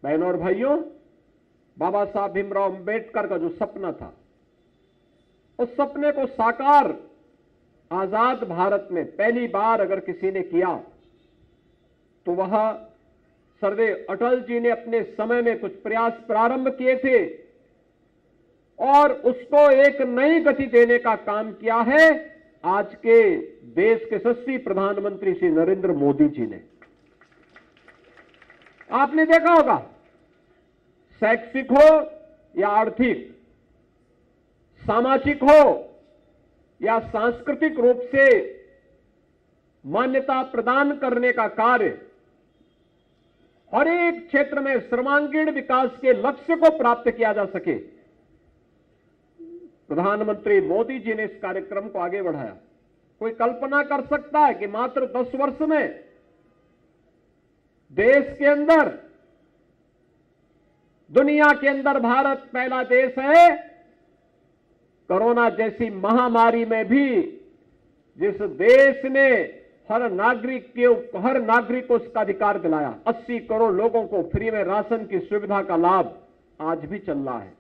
बहनों और भाइयों, बाबा साहब भीमराव अंबेडकर का जो सपना था, उस सपने को साकार आजाद भारत में पहली बार अगर किसी ने किया तो वह सर्वदेव अटल जी ने अपने समय में कुछ प्रयास प्रारंभ किए थे और उसको एक नई गति देने का काम किया है आज के देश के यशस्वी प्रधानमंत्री श्री नरेंद्र मोदी जी ने। आपने देखा होगा, शैक्षिक हो या आर्थिक, सामाजिक हो या सांस्कृतिक रूप से मान्यता प्रदान करने का कार्य, हर एक क्षेत्र में सर्वांगीण विकास के लक्ष्य को प्राप्त किया जा सके, प्रधानमंत्री मोदी जी ने इस कार्यक्रम को आगे बढ़ाया। कोई कल्पना कर सकता है कि मात्र 10 वर्ष में देश के अंदर, दुनिया के अंदर भारत पहला देश है कोरोना जैसी महामारी में भी जिस देश ने हर नागरिक को उसका अधिकार दिलाया। 80 करोड़ लोगों को फ्री में राशन की सुविधा का लाभ आज भी चल रहा है।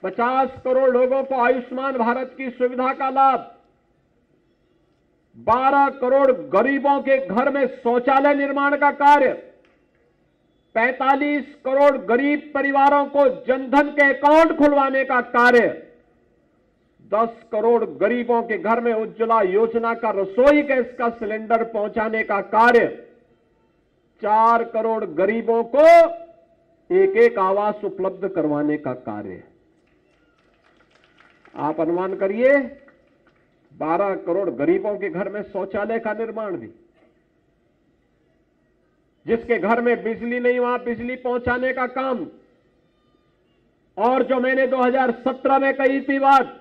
50 करोड़ लोगों को आयुष्मान भारत की सुविधा का लाभ, 12 करोड़ गरीबों के घर में शौचालय निर्माण का कार्य, 45 करोड़ गरीब परिवारों को जनधन के अकाउंट खुलवाने का कार्य, 10 करोड़ गरीबों के घर में उज्ज्वला योजना का रसोई गैस का सिलेंडर पहुंचाने का कार्य, 4 करोड़ गरीबों को एक एक आवास उपलब्ध करवाने का कार्य। आप अनुमान करिए, 12 करोड़ गरीबों के घर में शौचालय का निर्माण भी, जिसके घर में बिजली नहीं वहां बिजली पहुंचाने का काम, और जो मैंने 2017 में कही थी बात,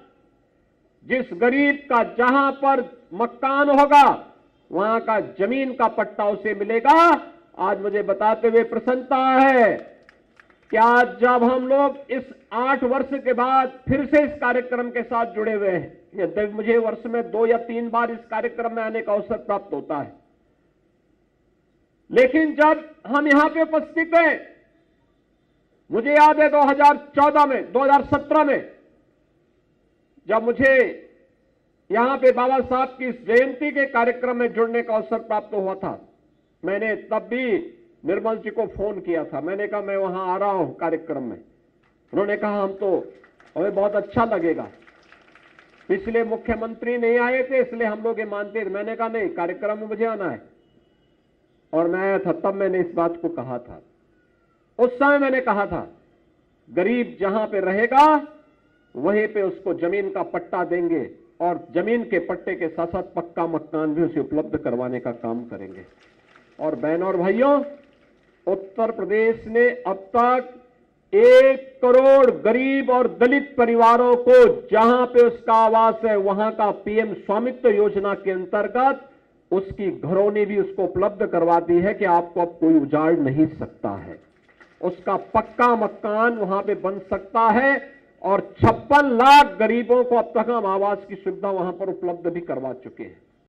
जिस गरीब का जहां पर मकान होगा वहां का जमीन का पट्टा उसे मिलेगा। आज मुझे बताते हुए प्रसन्नता है कि आज जब हम लोग इस 8 वर्ष के बाद फिर से इस कार्यक्रम के साथ जुड़े हुए हैं, मुझे वर्ष में 2 या 3 बार इस कार्यक्रम में आने का अवसर प्राप्त होता है, लेकिन जब हम यहां पे उपस्थित हैं, मुझे याद है 2017 में जब मुझे यहां पे बाबा साहब की जयंती के कार्यक्रम में जुड़ने का अवसर प्राप्त हुआ था, मैंने तब भी निर्मल जी को फोन किया था। मैंने कहा मैं वहां आ रहा हूं कार्यक्रम में। उन्होंने कहा हमें बहुत अच्छा लगेगा, पिछले मुख्यमंत्री नहीं आए थे इसलिए हम लोग ये मानते थे। मैंने कहा नहीं, कार्यक्रम में मुझे आना है, और मैं आया था। तब मैंने इस बात को कहा था, उस समय मैंने कहा था गरीब जहां पे रहेगा वहीं पे उसको जमीन का पट्टा देंगे, और जमीन के पट्टे के साथ साथ पक्का मकान भी उसे उपलब्ध करवाने का काम करेंगे। और बहनों और भाइयों, उत्तर प्रदेश ने अब तक 1 करोड़ गरीब और दलित परिवारों को जहां पे उसका आवास है वहां का पीएम स्वामित्व योजना के अंतर्गत उसकी घरौनी भी उसको उपलब्ध करवा दी है कि आपको अब कोई उजाड़ नहीं सकता है, उसका पक्का मकान वहां पे बन सकता है। और 56 लाख गरीबों को अब तक हम आवास की सुविधा वहां पर उपलब्ध भी करवा चुके हैं।